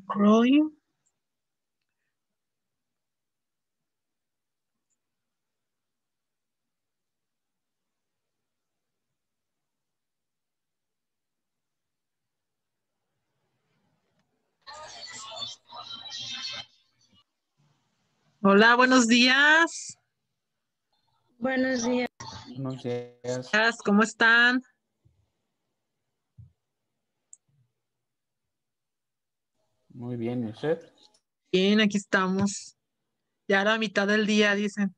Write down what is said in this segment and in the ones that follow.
Growing. Hola, buenos días. Buenos días. Buenos días. ¿Cómo están? Muy bien, ¿y usted? Bien, aquí estamos. Ya a la mitad del día, dicen.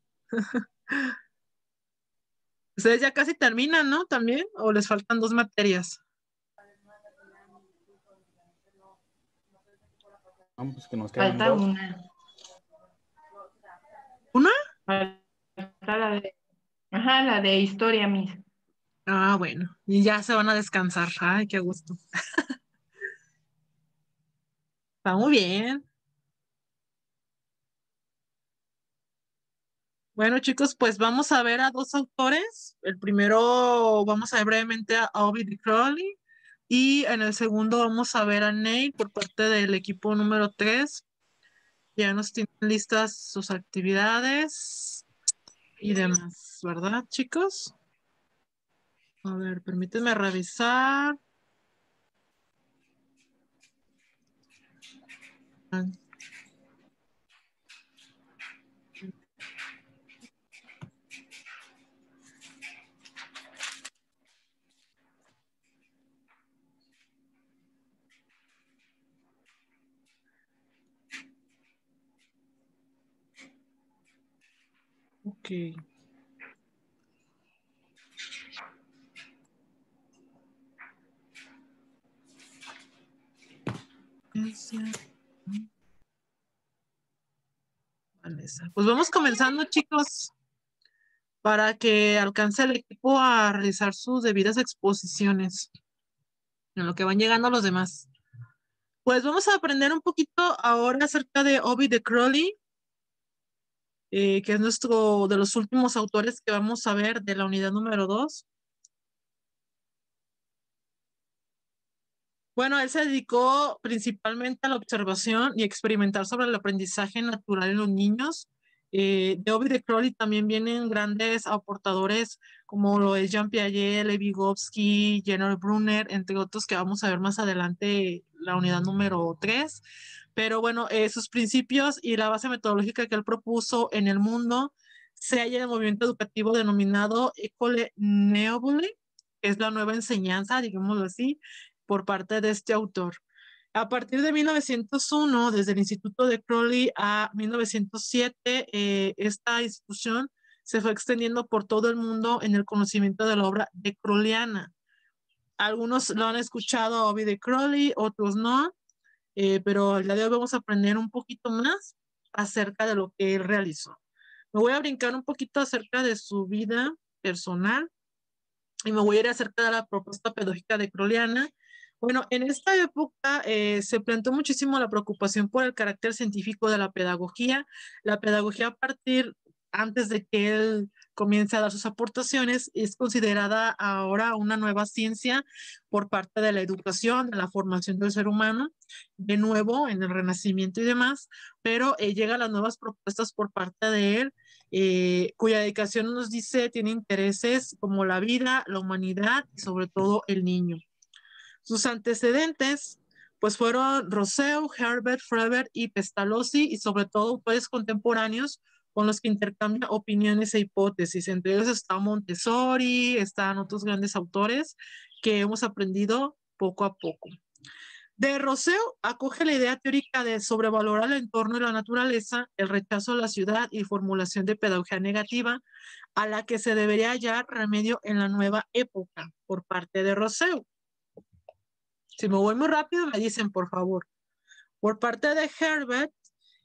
Ustedes ya casi terminan, ¿no? ¿También? ¿O les faltan 2 materias? No, pues que nos quedan Falta 2. una. ¿Una? Falta la de historia, Miss. Ah, bueno. Y ya se van a descansar. Ay, qué gusto. Está muy bien. Bueno, chicos, pues vamos a ver a 2 autores. El primero vamos a ver brevemente a Ovid Crowley y en el segundo vamos a ver a Nate por parte del equipo número 3. Ya nos tienen listas sus actividades y demás, ¿verdad, chicos? A ver, permítanme revisar. Ok. Vanessa. Pues vamos comenzando, chicos, para que alcance el equipo a realizar sus debidas exposiciones en lo que van llegando los demás. Pues vamos a aprender un poquito ahora acerca de Ovid de Crowley, que es nuestro de los últimos autores que vamos a ver de la unidad número 2. Bueno, él se dedicó principalmente a la observación y experimentar sobre el aprendizaje natural en los niños. De Ovid de Crowley también vienen grandes aportadores como lo es Jean Piaget, Lev Vygotsky, Jenner Brunner, entre otros que vamos a ver más adelante la unidad número 3. Pero bueno, sus principios y la base metodológica que él propuso en el mundo se halla en el movimiento educativo denominado École Nouvelle, que es la nueva enseñanza, digámoslo así, por parte de este autor. A partir de 1901, desde el Instituto de Crowley a 1907, esta institución se fue extendiendo por todo el mundo en el conocimiento de la obra de Crowleyana. Algunos lo han escuchado a Ovid de Crowley, otros no, pero el día de hoy vamos a aprender un poquito más acerca de lo que él realizó. Me voy a brincar un poquito acerca de su vida personal y me voy a ir acerca de la propuesta pedagógica de Crowleyana. Bueno, en esta época se planteó muchísimo la preocupación por el carácter científico de la pedagogía. La pedagogía a partir, antes de que él comience a dar sus aportaciones, es considerada ahora una nueva ciencia por parte de la educación, de la formación del ser humano, de nuevo en el Renacimiento y demás, pero llegan las nuevas propuestas por parte de él, cuya dedicación nos dice tiene intereses como la vida, la humanidad y sobre todo el niño. Sus antecedentes pues fueron Rousseau, Herbert, Frober y Pestalozzi y sobre todo autores contemporáneos con los que intercambia opiniones e hipótesis. Entre ellos está Montessori, están otros grandes autores que hemos aprendido poco a poco. De Rousseau acoge la idea teórica de sobrevalorar el entorno y la naturaleza, el rechazo a la ciudad y formulación de pedagogía negativa, a la que se debería hallar remedio en la nueva época por parte de Rousseau. Si me voy muy rápido, me dicen, por favor. Por parte de Herbert,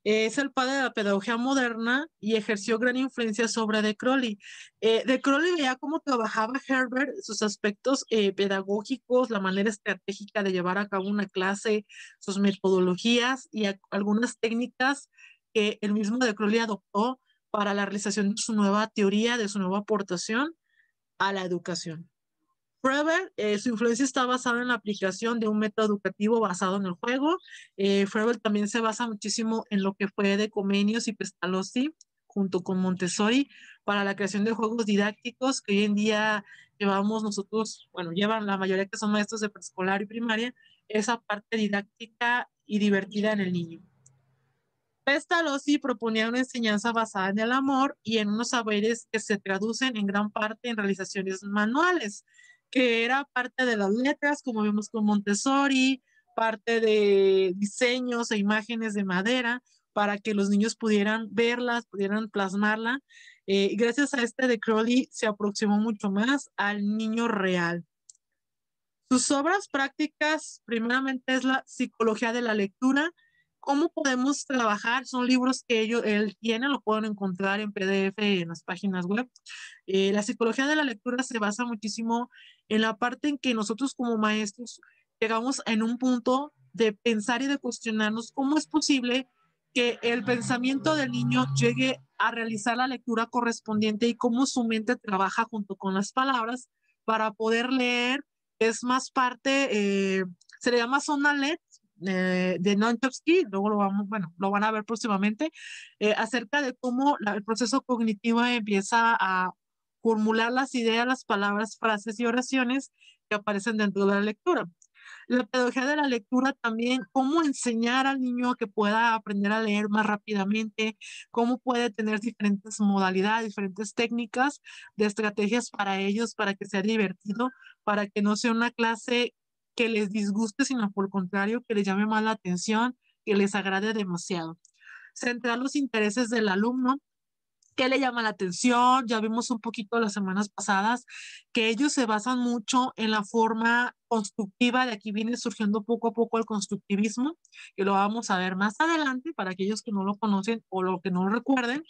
Es el padre de la pedagogía moderna y ejerció gran influencia sobre de Crowley. De Crowley veía cómo trabajaba Herbert, sus aspectos pedagógicos, la manera estratégica de llevar a cabo una clase, sus metodologías y algunas técnicas que el mismo de Crowley adoptó para la realización de su nueva teoría, de su nueva aportación a la educación. Froebel, su influencia está basada en la aplicación de un método educativo basado en el juego. Froebel también se basa muchísimo en lo que fue de Comenius y Pestalozzi, junto con Montessori, para la creación de juegos didácticos que hoy en día llevamos nosotros, bueno, llevan la mayoría que son maestros de preescolar y primaria, esa parte didáctica y divertida en el niño. Pestalozzi proponía una enseñanza basada en el amor y en unos saberes que se traducen en gran parte en realizaciones manuales, que era parte de las letras, como vimos con Montessori, parte de diseños e imágenes de madera, para que los niños pudieran verlas, pudieran plasmarla. Gracias a este de Crowley se aproximó mucho más al niño real. Sus obras prácticas, primeramente, es la psicología de la lectura. ¿Cómo podemos trabajar? Son libros que él tiene, lo pueden encontrar en PDF en las páginas web. La psicología de la lectura se basa muchísimo en la parte en que nosotros como maestros llegamos en un punto de pensar y de cuestionarnos cómo es posible que el pensamiento del niño llegue a realizar la lectura correspondiente y cómo su mente trabaja junto con las palabras para poder leer. Es más parte, se le llama zona LED de Nonchovsky, luego lo van a ver próximamente, acerca de cómo el proceso cognitivo empieza a formular las ideas, las palabras, frases y oraciones que aparecen dentro de la lectura. La pedagogía de la lectura también, cómo enseñar al niño que pueda aprender a leer más rápidamente, cómo puede tener diferentes modalidades, diferentes técnicas de estrategias para ellos, para que sea divertido, para que no sea una clase que les disguste, sino por el contrario, que les llame más la atención, que les agrade demasiado. Centrar los intereses del alumno. ¿Qué le llama la atención? Ya vimos un poquito las semanas pasadas que ellos se basan mucho en la forma constructiva. De aquí viene surgiendo poco a poco el constructivismo, que lo vamos a ver más adelante para aquellos que no lo conocen o lo que no lo recuerden.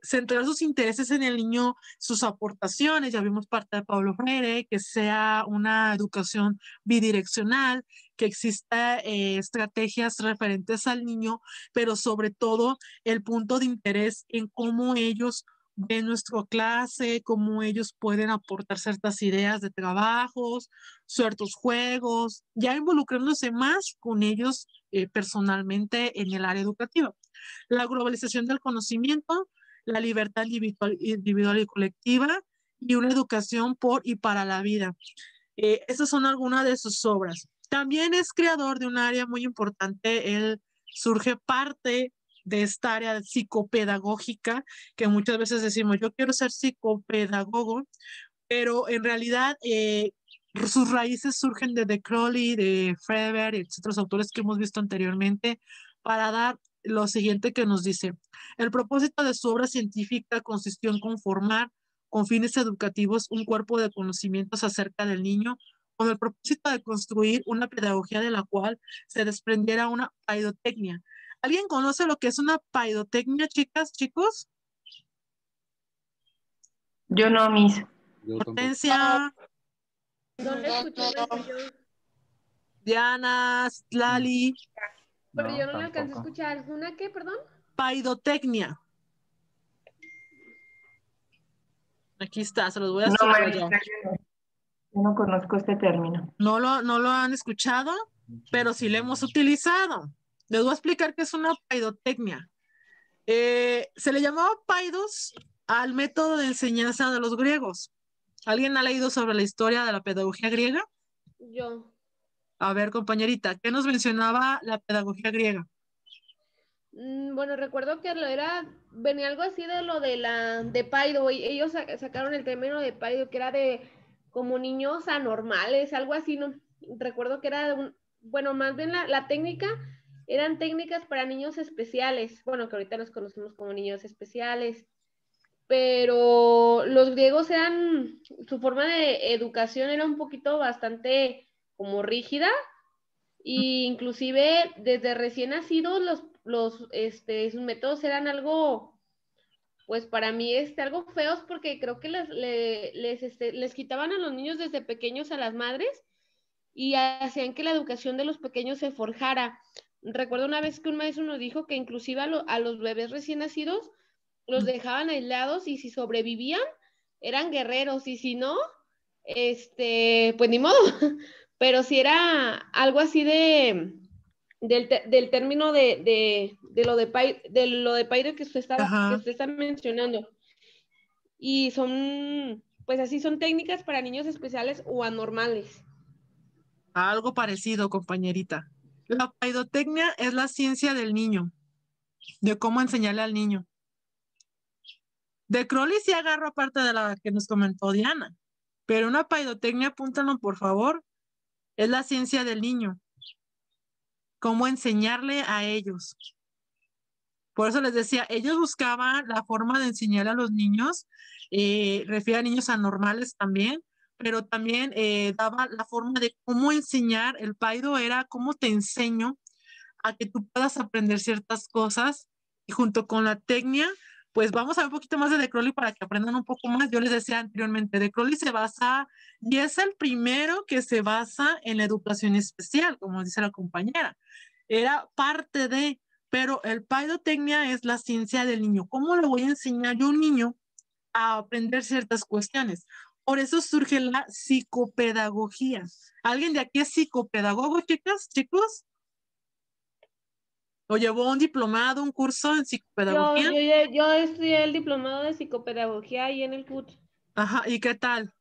Centrar sus intereses en el niño, sus aportaciones. Ya vimos parte de Paulo Freire, que sea una educación bidireccional, que exista estrategias referentes al niño, pero sobre todo el punto de interés en cómo ellos ven nuestra clase, cómo ellos pueden aportar ciertas ideas de trabajos, ciertos juegos, ya involucrándose más con ellos personalmente en el área educativa. La globalización del conocimiento, la libertad individual y colectiva y una educación por y para la vida. Esas son algunas de sus obras. También es creador de un área muy importante. Él surge parte de esta área psicopedagógica, que muchas veces decimos, yo quiero ser psicopedagogo, pero en realidad sus raíces surgen de Crowley, de Froebel y otros autores que hemos visto anteriormente, para dar lo siguiente que nos dice. El propósito de su obra científica consistió en conformar con fines educativos un cuerpo de conocimientos acerca del niño, con el propósito de construir una pedagogía de la cual se desprendiera una paidotecnia. ¿Alguien conoce lo que es una paidotecnia, chicas, chicos? Yo no, Miss. Hortensia. No le escuché, yo. Diana, Lali. Pero No, yo no le alcancé a tampoco. escuchar. ¿Una qué, perdón? Paidotecnia. Aquí está, se los voy a No, subrayar. yo no conozco este término. No lo han escuchado, pero sí lo hemos utilizado. Les voy a explicar qué es una paidotecnia. Se le llamaba paidos al método de enseñanza de los griegos. ¿Alguien ha leído sobre la historia de la pedagogía griega? Yo. A ver, compañerita, ¿qué nos mencionaba la pedagogía griega? Bueno, recuerdo que venía algo así de lo de Paido. Ellos sacaron el término de Paido, que era de como niños anormales, algo así, ¿no? Recuerdo que era bueno, más bien la técnica, eran técnicas para niños especiales. Bueno, que ahorita los conocemos como niños especiales. Pero los griegos su forma de educación era un poquito bastante como rígida, e inclusive desde recién nacidos sus métodos eran algo, pues para mí, algo feos, porque creo que les quitaban a los niños desde pequeños a las madres y hacían que la educación de los pequeños se forjara. Recuerdo una vez que un maestro nos dijo que inclusive a los bebés recién nacidos los dejaban aislados y si sobrevivían eran guerreros y si no, pues ni modo. Pero si era algo así del término de lo de Pairo que usted está mencionando. Y son, pues así son técnicas para niños especiales o anormales. Algo parecido, compañerita. La paidotecnia es la ciencia del niño, de cómo enseñarle al niño. De Crowley sí agarro parte de la que nos comentó Diana, pero una paidotecnia, apúntanlo por favor, es la ciencia del niño. Cómo enseñarle a ellos. Por eso les decía, ellos buscaban la forma de enseñar a los niños, refiere a niños anormales también, pero también daba la forma de cómo enseñar. El paido era cómo te enseño a que tú puedas aprender ciertas cosas y junto con la tecnia, pues vamos a ver un poquito más de Crowley para que aprendan un poco más. Yo les decía anteriormente, de Crowley se basa, y es el primero que se basa en la educación especial, como dice la compañera. Era parte de, pero el paidotecnia es la ciencia del niño. ¿Cómo le voy a enseñar yo a un niño a aprender ciertas cuestiones? Por eso surge la psicopedagogía. ¿Alguien de aquí es psicopedagogo, chicas, chicos? ¿O llevó un diplomado, un curso en psicopedagogía? Yo estudié el diplomado de psicopedagogía ahí en el CUT. Ajá, ¿y qué tal?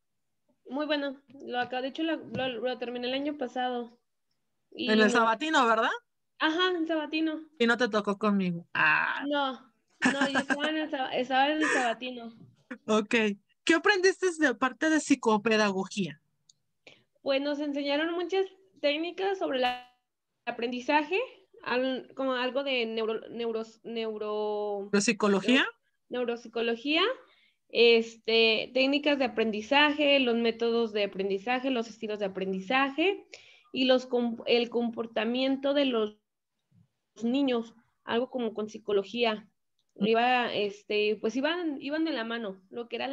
Muy bueno, de hecho lo terminé el año pasado. En el Sabatino, ¿verdad? Ajá, en Sabatino. Y no te tocó conmigo. No, yo estaba en el Sabatino. Ok. ¿Qué aprendiste de parte de psicopedagogía? Pues nos enseñaron muchas técnicas sobre el aprendizaje, como algo de ¿Psicología? Neuropsicología, técnicas de aprendizaje, los métodos de aprendizaje, los estilos de aprendizaje y el comportamiento de los niños, algo como con psicología. Pues iban de la mano. Lo que era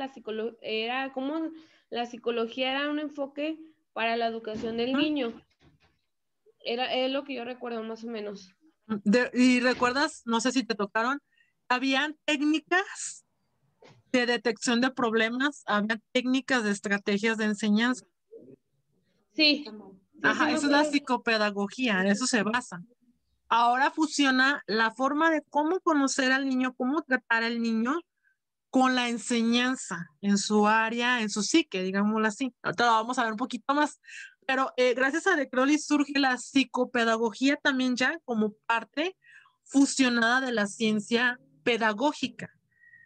era como la psicología era un enfoque para la educación del niño. Es lo que yo recuerdo más o menos. ¿Y recuerdas, no sé si te tocaron, habían técnicas de detección de problemas, había técnicas de estrategias de enseñanza? Sí. Ajá, eso es la psicopedagogía, en eso se basa. Ahora fusiona la forma de cómo conocer al niño, cómo tratar al niño con la enseñanza en su área, en su psique, digámoslo así. Ahorita lo vamos a ver un poquito más. Pero gracias a De Crowley surge la psicopedagogía también ya como parte fusionada de la ciencia pedagógica.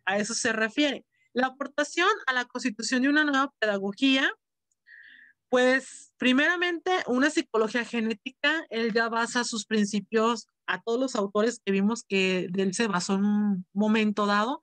A eso se refiere. La aportación a la constitución de una nueva pedagogía, pues primeramente una psicología genética. Él ya basa sus principios a todos los autores que vimos que de él se basó en un momento dado.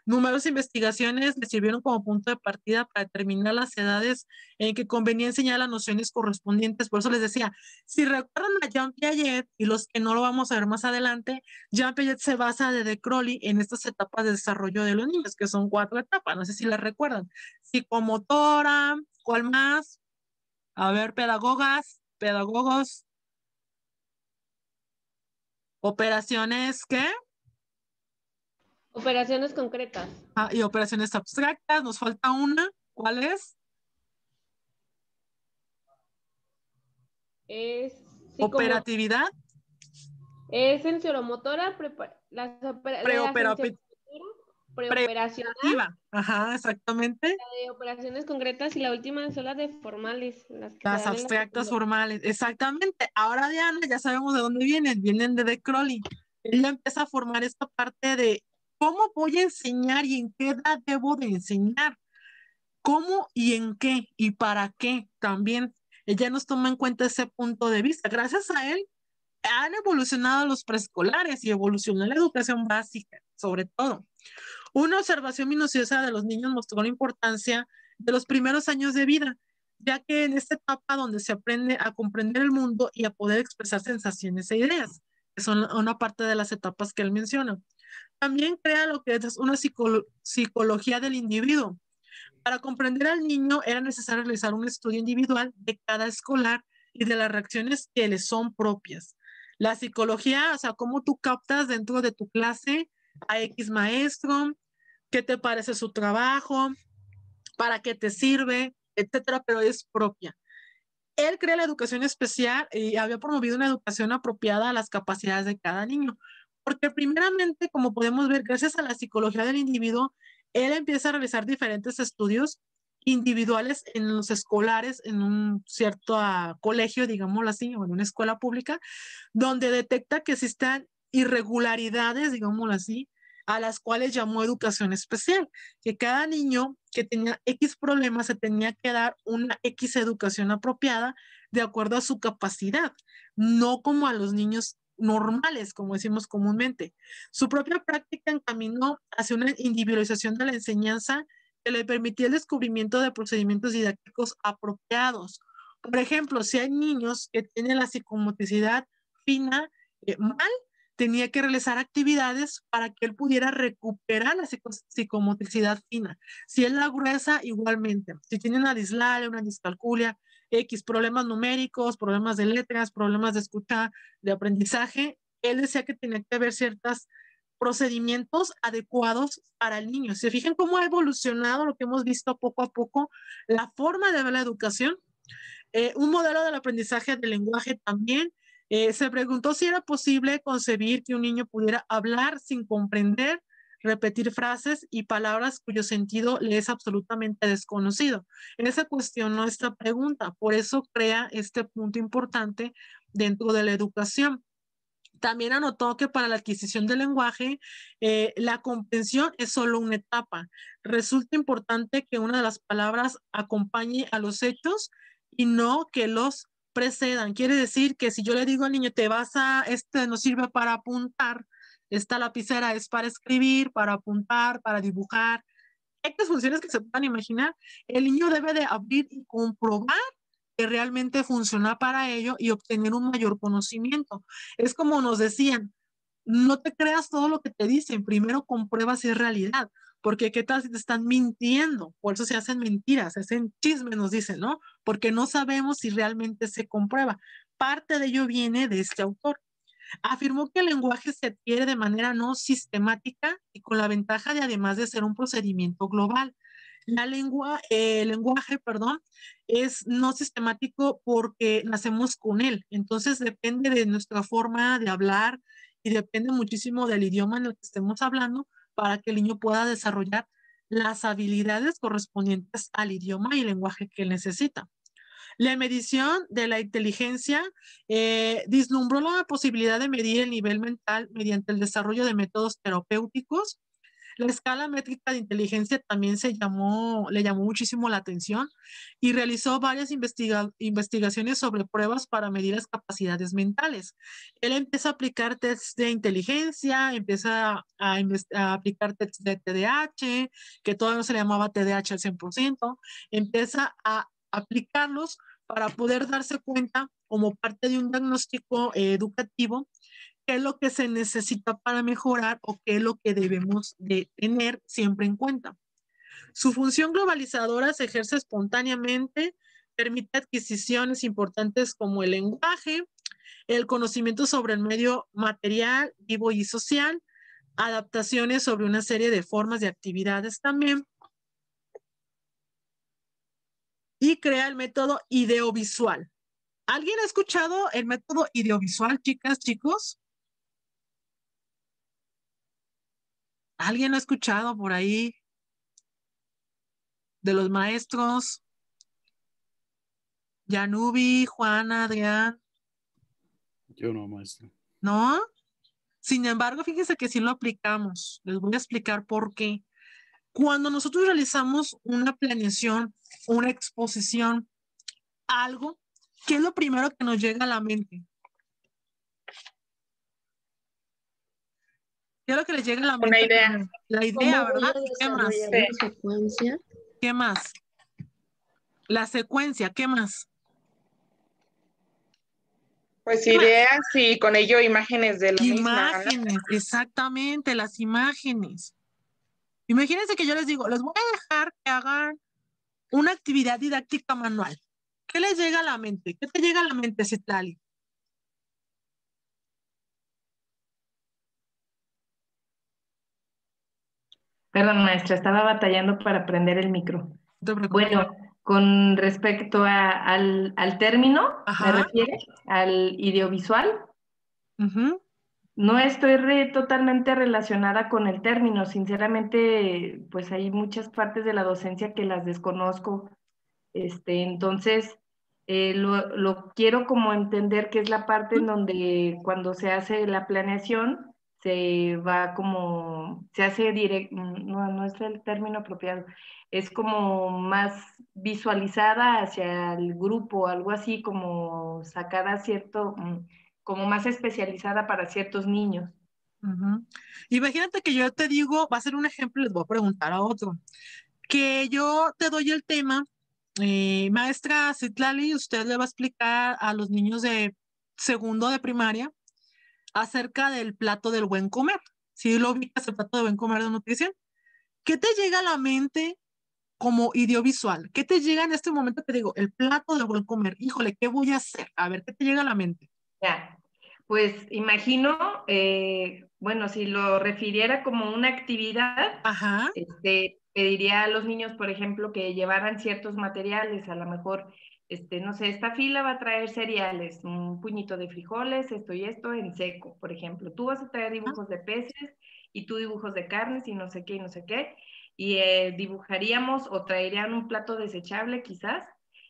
Numerosas investigaciones le sirvieron como punto de partida para determinar las edades en que convenía enseñar las nociones correspondientes. Por eso les decía, si recuerdan a Jean Piaget, y los que no lo vamos a ver más adelante, Jean Piaget se basa de Crowley en estas etapas de desarrollo de los niños, que son 4 etapas, no sé si las recuerdan. Psicomotora, ¿cuál más? A ver, pedagogos, operaciones, ¿qué? Operaciones concretas. Y operaciones abstractas, nos falta una, ¿cuál es? Operatividad. Es sensoromotora, preoperativa. Ajá, exactamente. La de operaciones concretas y la última son las de formales. Las abstractas formales, exactamente. Ahora, Diana, ya sabemos de dónde vienen de Crowley. Ella empieza a formar esta parte de cómo voy a enseñar y en qué edad debo de enseñar. ¿Cómo y en qué y para qué? También ella nos toma en cuenta ese punto de vista. Gracias a él han evolucionado los preescolares y evolucionó la educación básica, sobre todo. Una observación minuciosa de los niños mostró la importancia de los primeros años de vida, ya que en esta etapa donde se aprende a comprender el mundo y a poder expresar sensaciones e ideas. que son una parte de las etapas que él menciona. También crea lo que es una psicología del individuo. Para comprender al niño era necesario realizar un estudio individual de cada escolar y de las reacciones que le son propias. La psicología, o sea, cómo tú captas dentro de tu clase a X maestro, qué te parece su trabajo, para qué te sirve, etcétera, pero es propia. Él crea la educación especial y había promovido una educación apropiada a las capacidades de cada niño. Porque primeramente, como podemos ver, gracias a la psicología del individuo, él empieza a realizar diferentes estudios individuales en los escolares, en un cierto colegio, digámoslo así, o en una escuela pública, donde detecta que existan irregularidades, digámoslo así, a las cuales llamó educación especial, que cada niño que tenía X problemas se tenía que dar una X educación apropiada de acuerdo a su capacidad, no como a los niños normales, como decimos comúnmente. Su propia práctica encaminó hacia una individualización de la enseñanza que le permitía el descubrimiento de procedimientos didácticos apropiados. Por ejemplo, si hay niños que tienen la psicomotricidad fina mal, tenía que realizar actividades para que él pudiera recuperar la psicomotricidad fina. Si es la gruesa, igualmente. Si tiene una dislalia, una discalculia, X, problemas numéricos, problemas de letras, problemas de escucha, de aprendizaje, él decía que tenía que haber ciertos procedimientos adecuados para el niño. ¿Se fijan cómo ha evolucionado lo que hemos visto poco a poco? La forma de ver la educación. Un modelo del aprendizaje del lenguaje también. Se preguntó si era posible concebir que un niño pudiera hablar sin comprender, repetir frases y palabras cuyo sentido le es absolutamente desconocido. Él se cuestionó esta pregunta, por eso crea este punto importante dentro de la educación. También anotó que para la adquisición del lenguaje, la comprensión es solo una etapa. Resulta importante que una de las palabras acompañe a los hechos y no que los precedan. Quiere decir que si yo le digo al niño, este nos sirve para apuntar, esta lapicera es para escribir, para apuntar, para dibujar, estas funciones que se puedan imaginar, el niño debe de abrir y comprobar que realmente funciona para ello y obtener un mayor conocimiento. Es como nos decían, no te creas todo lo que te dicen, primero comprueba si es realidad, porque qué tal si te están mintiendo, por eso se hacen mentiras, se hacen chismes, nos dicen, ¿no? Porque no sabemos si realmente se comprueba. Parte de ello viene de este autor. Afirmó que el lenguaje se adquiere de manera no sistemática y con la ventaja de además de ser un procedimiento global. El lenguaje, perdón, es no sistemático porque nacemos con él. Entonces depende de nuestra forma de hablar y depende muchísimo del idioma en el que estemos hablando para que el niño pueda desarrollar las habilidades correspondientes al idioma y lenguaje que necesita. La medición de la inteligencia vislumbró la posibilidad de medir el nivel mental mediante el desarrollo de métodos terapéuticos. La escala métrica de inteligencia también le llamó muchísimo la atención y realizó varias investigaciones sobre pruebas para medir las capacidades mentales. Él empieza a aplicar tests de inteligencia, empieza a aplicar tests de TDAH, que todavía no se le llamaba TDAH al 100%, empieza a aplicarlos para poder darse cuenta como parte de un diagnóstico educativo qué es lo que se necesita para mejorar o qué es lo que debemos de tener siempre en cuenta. Su función globalizadora se ejerce espontáneamente, permite adquisiciones importantes como el lenguaje, el conocimiento sobre el medio material, vivo y social, adaptaciones sobre una serie de formas de actividades también, y crea el método ideovisual. ¿Alguien ha escuchado el método ideovisual, chicas, chicos? ¿Alguien lo ha escuchado por ahí de los maestros? Yanubi, Juana, Adrián. Yo no, maestro. ¿No? Sin embargo, fíjense que sí lo aplicamos. Les voy a explicar por qué. Cuando nosotros realizamos una planeación, una exposición, algo, ¿qué es lo primero que nos llega a la mente? ¿Qué es lo que les llega a la mente? Una idea. Primero? La idea, ¿verdad? ¿Qué más? La secuencia. ¿Qué más? La secuencia, ¿qué más? Pues ¿Qué más? ideas y con ello imágenes de la misma, ¿no? Imágenes, exactamente, las imágenes. Imagínense que yo les digo, les voy a dejar que hagan una actividad didáctica manual. ¿Qué les llega a la mente? ¿Qué te llega a la mente, Citlali? Perdón, maestra, estaba batallando para prender el micro. No te preocupes. Bueno, con respecto al término, ¿me Ajá. refiere? Al audiovisual. Ujú. No estoy totalmente relacionada con el término, sinceramente, pues hay muchas partes de la docencia que las desconozco, entonces lo quiero como entender que es la parte en donde cuando se hace la planeación se va como, se hace directo, no es el término apropiado, es como más visualizada hacia el grupo, algo así como sacada cierto, como más especializada para ciertos niños. Ujú. Imagínate que yo te digo, va a ser un ejemplo, les voy a preguntar a otro, que yo te doy el tema, maestra Citlali, usted le va a explicar a los niños de segundo de primaria acerca del plato del buen comer. Si lo ubicas, el plato del buen comer de nutrición, ¿qué te llega a la mente como audiovisual? ¿Qué te llega en este momento que digo, el plato del buen comer? Híjole, ¿qué voy a hacer? A ver, ¿qué te llega a la mente? Ya, pues imagino, bueno, si lo refiriera como una actividad, Ajá. pediría a los niños, por ejemplo, que llevaran ciertos materiales, a lo mejor, no sé, esta fila va a traer cereales, un puñito de frijoles, esto y esto en seco, por ejemplo. Tú vas a traer dibujos de peces y tú dibujos de carnes y no sé qué y no sé qué, y dibujaríamos o traerían un plato desechable quizás,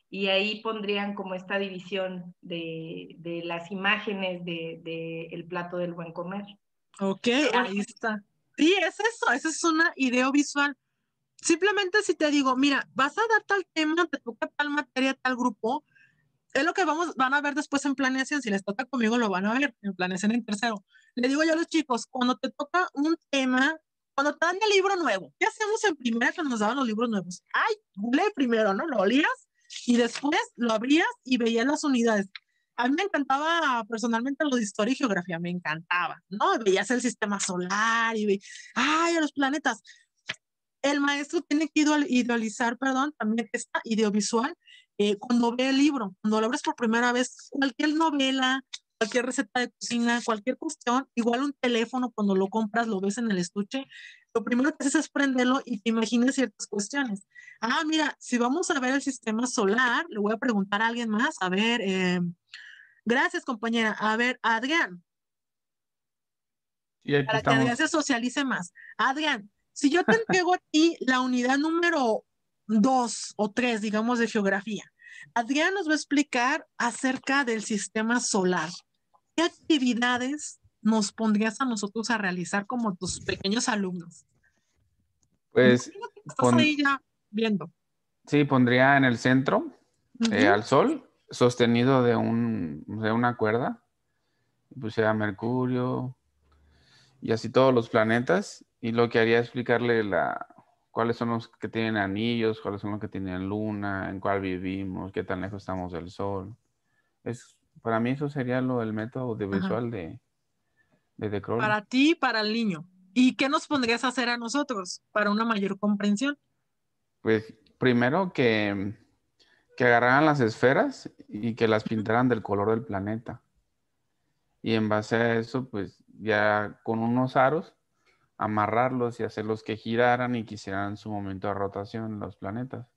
y ahí pondrían como esta división de las imágenes del plato del buen comer. Ok, ahí está. Sí, es eso, esa es una idea visual. Simplemente si te digo, mira, vas a dar tal tema, te toca tal materia, tal grupo, es lo que van a ver después en planeación. Si les toca conmigo, lo van a ver en planeación en tercero. Le digo yo a los chicos, cuando te toca un tema, cuando te dan el libro nuevo, ¿qué hacemos en primera cuando nos daban los libros nuevos? Ay, lee primero, ¿no? Lo olías y después lo abrías y veías las unidades. A mí me encantaba personalmente lo de historia y geografía, me encantaba, ¿no? Veías el sistema solar y ay, a los planetas. El maestro tiene que idealizar, perdón, también esta audiovisual cuando ve el libro, cuando lo abres por primera vez, cualquier novela, cualquier receta de cocina, cualquier cuestión, igual un teléfono cuando lo compras, lo ves en el estuche, lo primero que haces es prenderlo y te imaginas ciertas cuestiones. Ah, mira, si vamos a ver el sistema solar, le voy a preguntar a alguien más, a ver, gracias compañera, a ver, Adrián, Y aquí para que Adrián estamos. se socialice más. Adrián, si yo te entrego a ti la unidad número 2 o 3, digamos, de geografía, Adrián nos va a explicar acerca del sistema solar. ¿Qué actividades nos pondrías a nosotros a realizar como tus pequeños alumnos? Pues Estás ahí ya viendo. sí, pondría en el centro al Sol, sostenido de una cuerda. Pusiera Mercurio y así todos los planetas. Y lo que haría es explicarle cuáles son los que tienen anillos, cuáles son los que tienen luna, en cuál vivimos, qué tan lejos estamos del Sol. Para mí eso sería el método audiovisual de Crowley. Para ti, para el niño. ¿Y qué nos pondrías a hacer a nosotros para una mayor comprensión? Pues primero que agarraran las esferas y que las pintaran del color del planeta. Y en base a eso, pues ya con unos aros, amarrarlos y hacerlos que giraran y que hicieran su momento de rotación los planetas.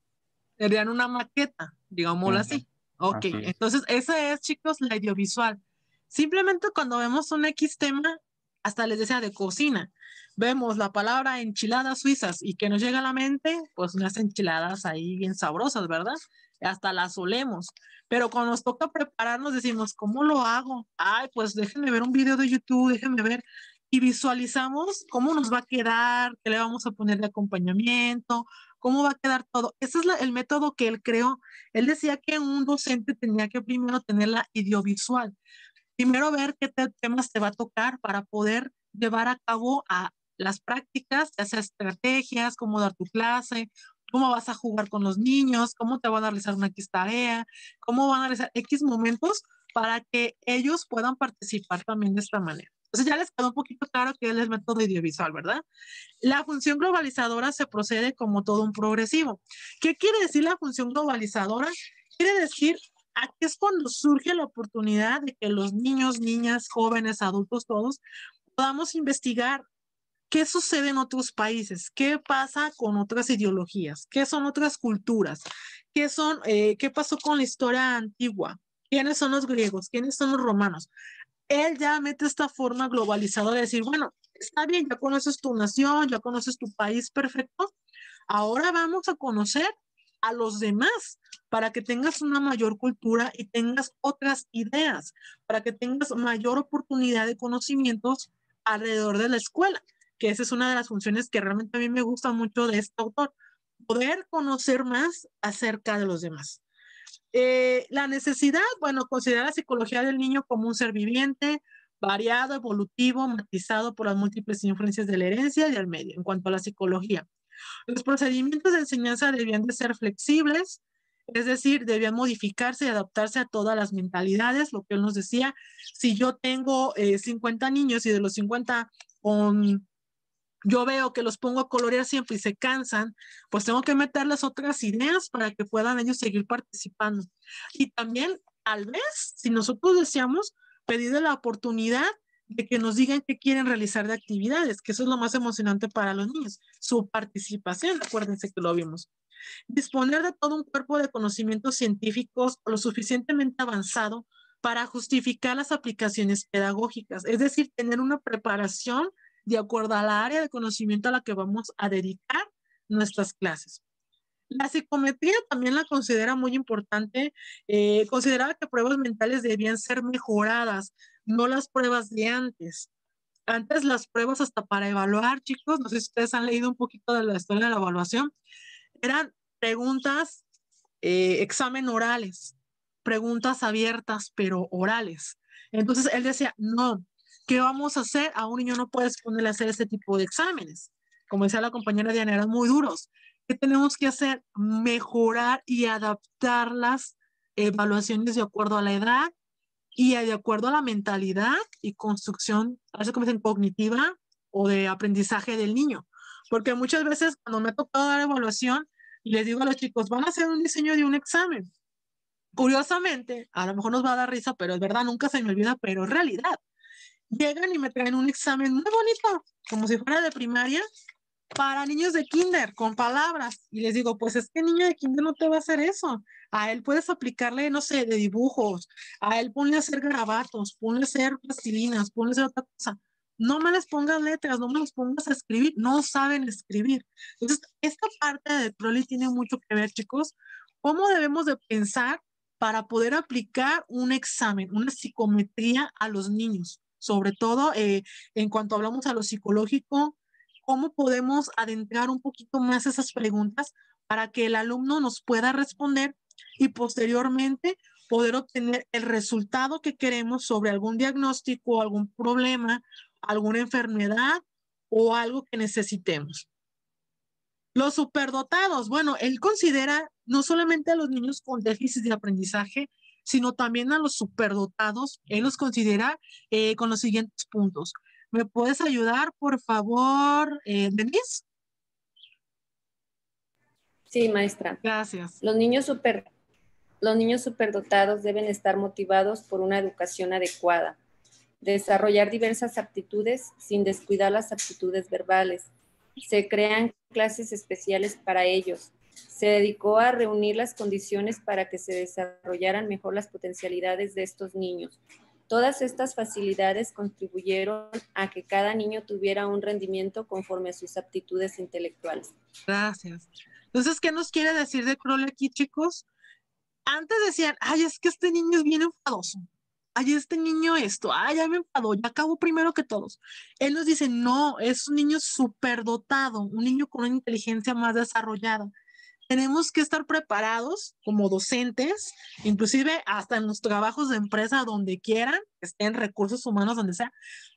Serían una maqueta, digámoslo así. Ok, Así es. entonces esa es, chicos, la audiovisual. Simplemente cuando vemos un X tema, hasta les decía de cocina, vemos la palabra enchiladas suizas y que nos llega a la mente, pues unas enchiladas ahí bien sabrosas, ¿verdad? Hasta las olemos. Pero cuando nos toca prepararnos, decimos, ¿cómo lo hago? Ay, pues déjenme ver un video de YouTube, déjenme ver. Y visualizamos cómo nos va a quedar, qué le vamos a poner de acompañamiento, cómo va a quedar todo. Ese es el método que él creó. Él decía que un docente tenía que primero tener la audiovisual, primero ver qué temas te va a tocar para poder llevar a cabo a las prácticas, ya sea estrategias, cómo dar tu clase, cómo vas a jugar con los niños, cómo te van a realizar una X tarea, cómo van a realizar X momentos para que ellos puedan participar también de esta manera. Entonces ya les quedó un poquito claro que es el método audiovisual, ¿verdad? La función globalizadora se procede como todo un progresivo. ¿Qué quiere decir la función globalizadora? Quiere decir, aquí es cuando surge la oportunidad de que los niños, niñas, jóvenes, adultos, todos, podamos investigar qué sucede en otros países, qué pasa con otras ideologías, qué son otras culturas, qué pasó con la historia antigua, quiénes son los griegos, quiénes son los romanos. Él ya mete esta forma globalizada de decir, bueno, está bien, ya conoces tu nación, ya conoces tu país perfecto, ahora vamos a conocer a los demás para que tengas una mayor cultura y tengas otras ideas, para que tengas mayor oportunidad de conocimientos alrededor de la escuela, que esa es una de las funciones que realmente a mí me gusta mucho de este autor, poder conocer más acerca de los demás. La necesidad, bueno, considerar la psicología del niño como un ser viviente, variado, evolutivo, matizado por las múltiples influencias de la herencia y del medio. En cuanto a la psicología, los procedimientos de enseñanza debían de ser flexibles, es decir, debían modificarse y adaptarse a todas las mentalidades, lo que él nos decía, si yo tengo 50 niños y de los 50 yo veo que los pongo a colorear siempre y se cansan, pues tengo que meterles otras ideas para que puedan ellos seguir participando. Y también, tal vez, si nosotros deseamos, pedirle la oportunidad de que nos digan qué quieren realizar de actividades, que eso es lo más emocionante para los niños, su participación, acuérdense que lo vimos. Disponer de todo un cuerpo de conocimientos científicos lo suficientemente avanzado para justificar las aplicaciones pedagógicas, es decir, tener una preparación de acuerdo a la área de conocimiento a la que vamos a dedicar nuestras clases. La psicometría también la considera muy importante, consideraba que pruebas mentales debían ser mejoradas, no las pruebas de antes. Antes las pruebas hasta para evaluar, chicos, no sé si ustedes han leído un poquito de la historia de la evaluación, eran preguntas, examen orales, preguntas abiertas, pero orales. Entonces él decía, no, ¿qué vamos a hacer? A un niño no puedes ponerle a hacer este tipo de exámenes. Como decía la compañera Diana, eran muy duros. ¿Qué tenemos que hacer? Mejorar y adaptar las evaluaciones de acuerdo a la edad y de acuerdo a la mentalidad y construcción, a veces como dicen, cognitiva o de aprendizaje del niño. Porque muchas veces cuando me ha tocado dar evaluación, les digo a los chicos, van a hacer un diseño de un examen. Curiosamente, a lo mejor nos va a dar risa, pero es verdad, nunca se me olvida, pero es realidad. Llegan y me traen un examen muy bonito, como si fuera de primaria, para niños de kinder, con palabras. Y les digo, pues es que niño de kinder no te va a hacer eso. A él puedes aplicarle, no sé, de dibujos. A él ponle a hacer garabatos, ponle a hacer plastilinas, ponle a hacer otra cosa. No me les pongas letras, no me les pongas a escribir. No saben escribir. Entonces, esta parte de Crowley tiene mucho que ver, chicos. ¿Cómo debemos de pensar para poder aplicar un examen, una psicometría a los niños? Sobre todo en cuanto hablamos a lo psicológico, ¿cómo podemos adentrar un poquito más esas preguntas para que el alumno nos pueda responder y posteriormente poder obtener el resultado que queremos sobre algún diagnóstico, algún problema, alguna enfermedad o algo que necesitemos? Los superdotados, bueno, él considera no solamente a los niños con déficit de aprendizaje, sino también a los superdotados. Él los considera con los siguientes puntos. ¿Me puedes ayudar, por favor, Denise? Sí, maestra. Gracias. Los niños superdotados deben estar motivados por una educación adecuada, desarrollar diversas aptitudes sin descuidar las aptitudes verbales. Se crean clases especiales para ellos. Se dedicó a reunir las condiciones para que se desarrollaran mejor las potencialidades de estos niños. Todas estas facilidades contribuyeron a que cada niño tuviera un rendimiento conforme a sus aptitudes intelectuales. Gracias. Entonces, ¿qué nos quiere decir de Crowley aquí, chicos? Antes decían, ay, es que este niño es bien enfadoso. Ay, este niño esto, ay, ya me enfadó, ya acabó primero que todos. Él nos dice, no, es un niño superdotado, un niño con una inteligencia más desarrollada. Tenemos que estar preparados como docentes, inclusive hasta en los trabajos de empresa, donde quieran, estén recursos humanos, donde sea,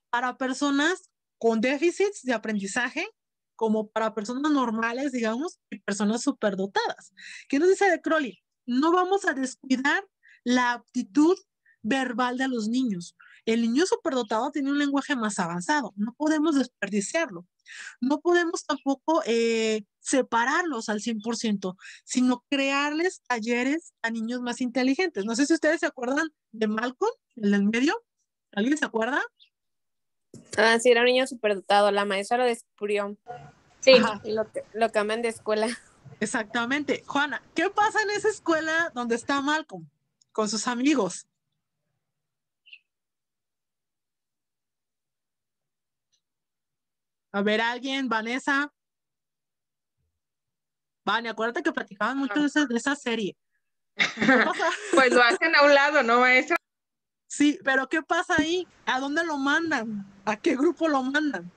para personas con déficits de aprendizaje, como para personas normales, digamos, y personas superdotadas. ¿Qué nos dice de Crowley? No vamos a descuidar la aptitud verbal de los niños. El niño superdotado tiene un lenguaje más avanzado, no podemos desperdiciarlo. No podemos tampoco separarlos al 100%, sino crearles talleres a niños más inteligentes. No sé si ustedes se acuerdan de Malcolm, el del medio. ¿Alguien se acuerda? Ah, sí, era un niño superdotado. La maestra lo descubrió. Sí. Ajá. Y lo cambian de escuela. Exactamente. Juana, ¿qué pasa en esa escuela donde está Malcolm con sus amigos? A ver, alguien, Vanessa. Vane, acuérdate que platicaban mucho de esa serie. ¿Qué pasa? Pues lo hacen a un lado, ¿no, maestra? Sí, pero ¿qué pasa ahí? ¿A dónde lo mandan? ¿A qué grupo lo mandan?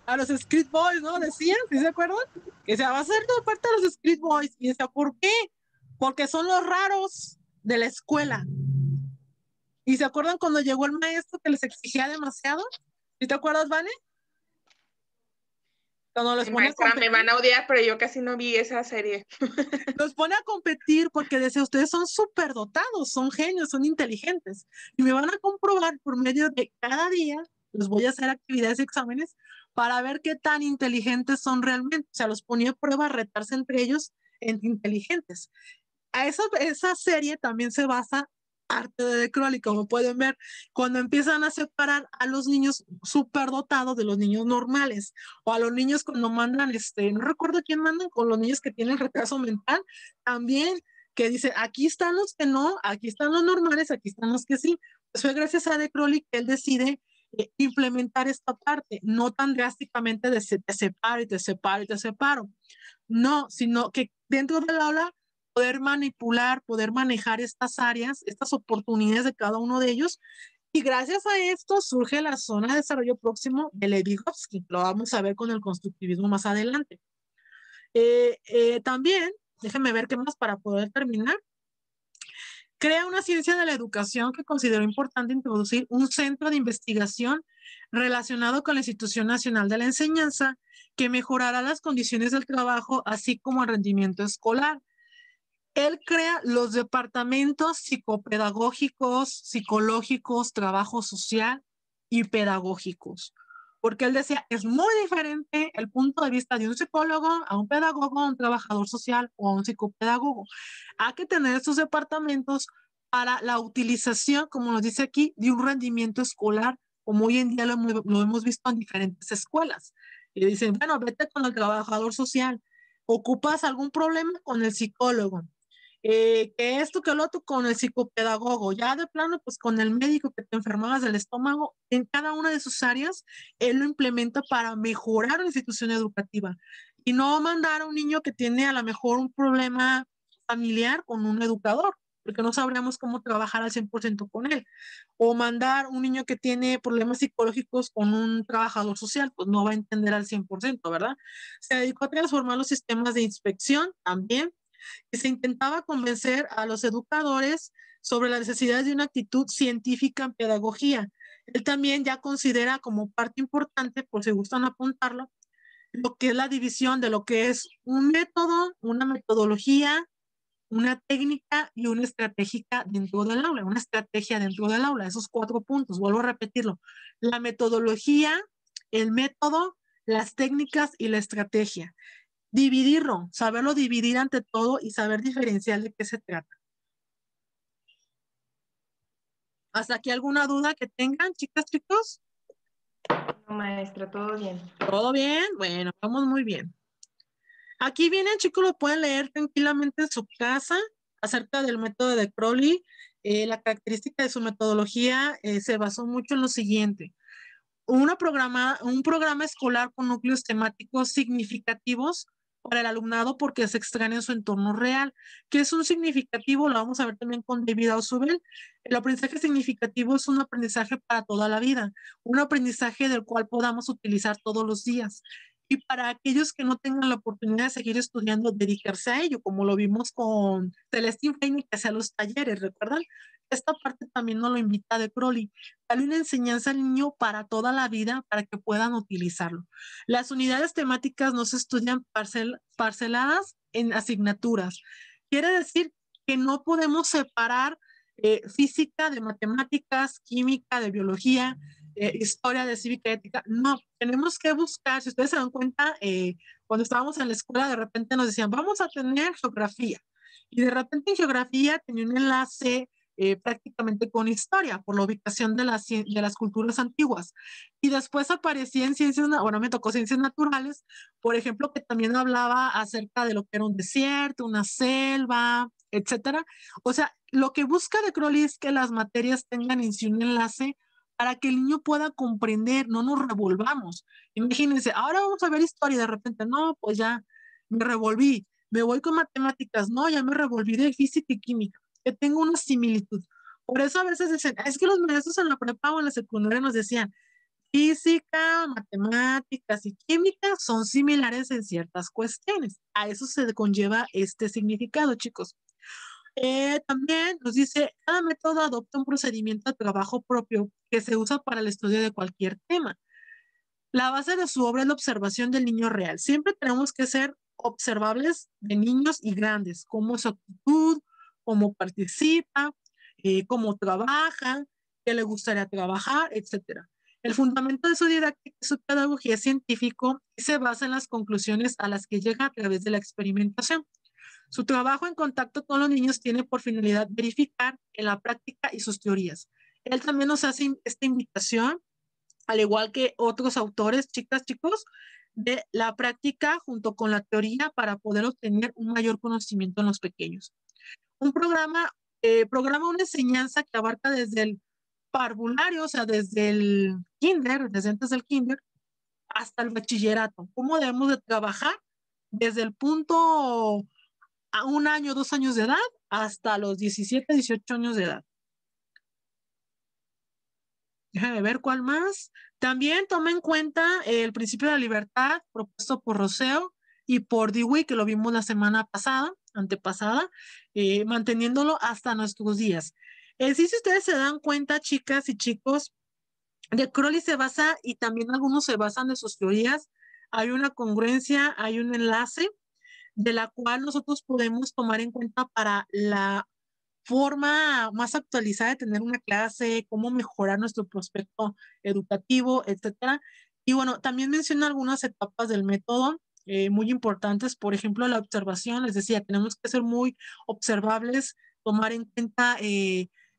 A los Street Boys, ¿no? Decían, ¿sí se acuerdan? Que se va a hacer de parte de los Street Boys. Y decía, ¿por qué? Porque son los raros de la escuela. ¿Y se acuerdan cuando llegó el maestro que les exigía demasiado? ¿Sí te acuerdas, Vane? Cuando los pone Maestra, me van a odiar, pero yo casi no vi esa serie. Los pone a competir porque decía, ustedes son súper dotados, son genios, son inteligentes. Y me van a comprobar por medio de cada día, les voy a hacer actividades y exámenes para ver qué tan inteligentes son realmente. O sea, los ponía a prueba a retarse entre ellos en inteligentes. A esa serie también se basa Arte de Crowley, como pueden ver, cuando empiezan a separar a los niños superdotados de los niños normales, o a los niños cuando mandan, no recuerdo quién mandan, con los niños que tienen retraso mental, también, que dice, aquí están los que no, aquí están los normales, aquí están los que sí. Pues fue gracias a de Crowley que él decide implementar esta parte, no tan drásticamente de te separo y te separo y te separo, no, sino que dentro del aula poder manipular, poder manejar estas áreas, estas oportunidades de cada uno de ellos. Y gracias a esto surge la zona de desarrollo próximo de Levi-Vygotsky. Lo vamos a ver con el constructivismo más adelante. También, déjenme ver qué más para poder terminar. Crea una ciencia de la educación que consideró importante introducir un centro de investigación relacionado con la Institución Nacional de la Enseñanza que mejorará las condiciones del trabajo, así como el rendimiento escolar. Él crea los departamentos psicopedagógicos, psicológicos, trabajo social y pedagógicos. Porque él decía, es muy diferente el punto de vista de un psicólogo a un pedagogo, a un trabajador social o a un psicopedagogo. Hay que tener estos departamentos para la utilización, como nos dice aquí, de un rendimiento escolar, como hoy en día lo hemos visto en diferentes escuelas. Y dicen, bueno, vete con el trabajador social, ocupas algún problema con el psicólogo, que esto, que lo otro con el psicopedagogo, ya de plano, pues con el médico que te enfermabas del estómago, en cada una de sus áreas, él lo implementa para mejorar la institución educativa y no mandar a un niño que tiene a lo mejor un problema familiar con un educador, porque no sabríamos cómo trabajar al 100% con él, o mandar un niño que tiene problemas psicológicos con un trabajador social, pues no va a entender al 100%, ¿verdad? Se dedicó a transformar los sistemas de inspección también, y se intentaba convencer a los educadores sobre la necesidad de una actitud científica en pedagogía. Él también ya considera como parte importante, por si gustan apuntarlo, lo que es la división de lo que es un método, una metodología, una técnica y una estratégica dentro del aula, una estrategia dentro del aula, esos 4 puntos, vuelvo a repetirlo, la metodología, el método, las técnicas y la estrategia. Dividirlo, saberlo dividir ante todo y saber diferenciar de qué se trata. ¿Hasta aquí alguna duda que tengan, chicas, chicos? No, maestra, todo bien. ¿Todo bien? Bueno, vamos muy bien. Aquí vienen, chicos, lo pueden leer tranquilamente en su casa acerca del método de Crowley. La característica de su metodología se basó mucho en lo siguiente. Un programa escolar con núcleos temáticos significativos para el alumnado porque se extraen en su entorno real. ¿Qué es un significativo? Lo vamos a ver también con David Ausubel. El aprendizaje significativo es un aprendizaje para toda la vida, un aprendizaje del cual podamos utilizar todos los días. Y para aquellos que no tengan la oportunidad de seguir estudiando, dedicarse a ello, como lo vimos con Celestine Feining, que hacía los talleres, ¿recuerdan? Esta parte también nos lo invita de Crowley. Darle una enseñanza al niño para toda la vida, para que puedan utilizarlo. Las unidades temáticas no se estudian parceladas en asignaturas. Quiere decir que no podemos separar física de matemáticas, química de biología, historia de cívica y ética. No, tenemos que buscar, si ustedes se dan cuenta, cuando estábamos en la escuela, de repente nos decían, vamos a tener geografía. Y de repente en geografía tenía un enlace prácticamente con historia, por la ubicación de las culturas antiguas. Y después aparecía en ciencias, bueno, me tocó ciencias naturales, por ejemplo, que también hablaba acerca de lo que era un desierto, una selva, etcétera. O sea, lo que busca de Crowley es que las materias tengan en sí un enlace para que el niño pueda comprender, no nos revolvamos. Imagínense, ahora vamos a ver historia y de repente, no, pues ya me revolví, me voy con matemáticas, no, ya me revolví de física y química, que tengo una similitud. Por eso a veces dicen, es que los maestros en la prepa o en la secundaria nos decían, física, matemáticas y química son similares en ciertas cuestiones. A eso se conlleva este significado, chicos. También nos dice, cada método adopta un procedimiento de trabajo propio que se usa para el estudio de cualquier tema. La base de su obra es la observación del niño real. Siempre tenemos que ser observables de niños y grandes, cómo es su actitud, cómo participa, cómo trabaja, qué le gustaría trabajar, etc. El fundamento de su didáctica y su pedagogía es científico y se basa en las conclusiones a las que llega a través de la experimentación. Su trabajo en contacto con los niños tiene por finalidad verificar en la práctica y sus teorías. Él también nos hace esta invitación, al igual que otros autores, chicas, chicos, de la práctica junto con la teoría para poder obtener un mayor conocimiento en los pequeños. Un programa una enseñanza que abarca desde el parvulario, o sea, desde el kinder, desde antes del kinder, hasta el bachillerato. ¿Cómo debemos de trabajar desde el punto a 1 año, 2 años de edad, hasta los 17, 18 años de edad? Déjame ver cuál más. También toma en cuenta el principio de la libertad propuesto por Rousseau y por Dewey, que lo vimos la semana pasada, antepasada, manteniéndolo hasta nuestros días. Sí, si ustedes se dan cuenta, chicas y chicos, de Crowley se basa, y también algunos se basan de sus teorías, hay una congruencia, hay un enlace, de la cual nosotros podemos tomar en cuenta para la forma más actualizada de tener una clase, cómo mejorar nuestro prospecto educativo, etcétera. Y bueno, también menciona algunas etapas del método muy importantes, por ejemplo, la observación. Les decía, tenemos que ser muy observables, tomar en cuenta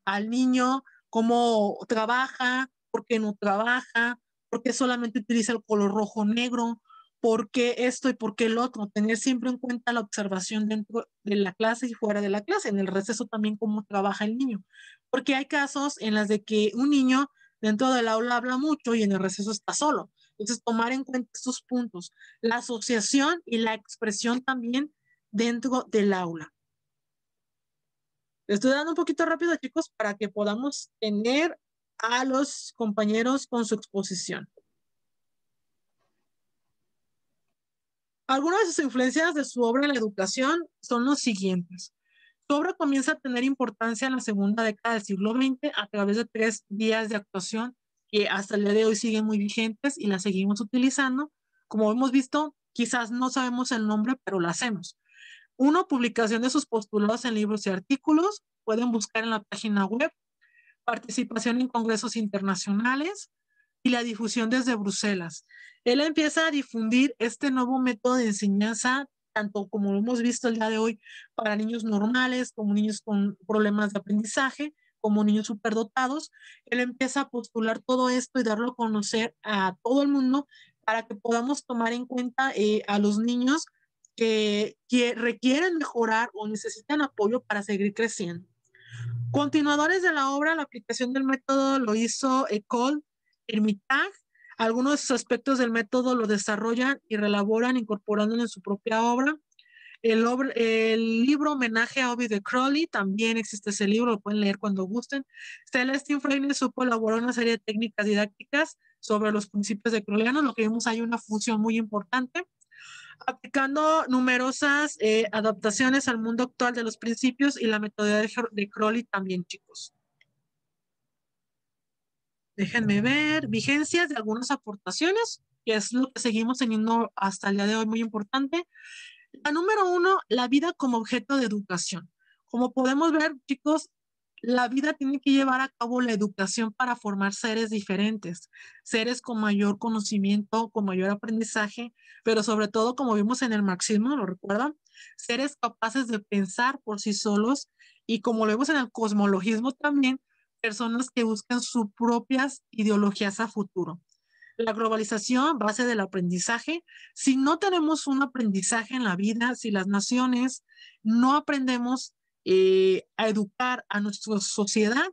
al niño, cómo trabaja, por qué no trabaja, por qué solamente utiliza el color rojo negro, por qué esto y por qué el otro, tener siempre en cuenta la observación dentro de la clase y fuera de la clase, en el receso también cómo trabaja el niño, porque hay casos en las de que un niño dentro del aula habla mucho y en el receso está solo. Entonces, tomar en cuenta estos puntos, la asociación y la expresión también dentro del aula. Les estoy dando un poquito rápido, chicos, para que podamos tener a los compañeros con su exposición. Algunas de sus influencias de su obra en la educación son los siguientes. Su obra comienza a tener importancia en la segunda década del siglo XX a través de 3 vías de actuación que hasta el día de hoy siguen muy vigentes y las seguimos utilizando. Como hemos visto, quizás no sabemos el nombre, pero lo hacemos. 1, publicación de sus postulados en libros y artículos. Pueden buscar en la página web. Participación en congresos internacionales y la difusión desde Bruselas. Él empieza a difundir este nuevo método de enseñanza, tanto como lo hemos visto el día de hoy, para niños normales, como niños con problemas de aprendizaje, como niños superdotados. Él empieza a postular todo esto y darlo a conocer a todo el mundo para que podamos tomar en cuenta a los niños que requieren mejorar o necesitan apoyo para seguir creciendo. Continuadores de la obra, la aplicación del método lo hizo École Hermitage. Algunos de sus aspectos del método lo desarrollan y reelaboran incorporándolo en su propia obra. El libro Homenaje a Ovid de Crowley, también existe ese libro, lo pueden leer cuando gusten. Celestine Freinet supo elaborar una serie de técnicas didácticas sobre los principios de Crowleyano, lo que vimos hay una función muy importante, aplicando numerosas adaptaciones al mundo actual de los principios y la metodología de Crowley también, chicos. Déjenme ver, vigencias de algunas aportaciones, que es lo que seguimos teniendo hasta el día de hoy, muy importante. La número 1, la vida como objeto de educación. Como podemos ver, chicos, la vida tiene que llevar a cabo la educación para formar seres diferentes, seres con mayor conocimiento, con mayor aprendizaje, pero sobre todo, como vimos en el marxismo, ¿lo recuerdan? Seres capaces de pensar por sí solos y como lo vemos en el cosmologismo también, personas que buscan sus propias ideologías a futuro. La globalización, base del aprendizaje. Si no tenemos un aprendizaje en la vida, si las naciones no aprendemos a educar a nuestra sociedad,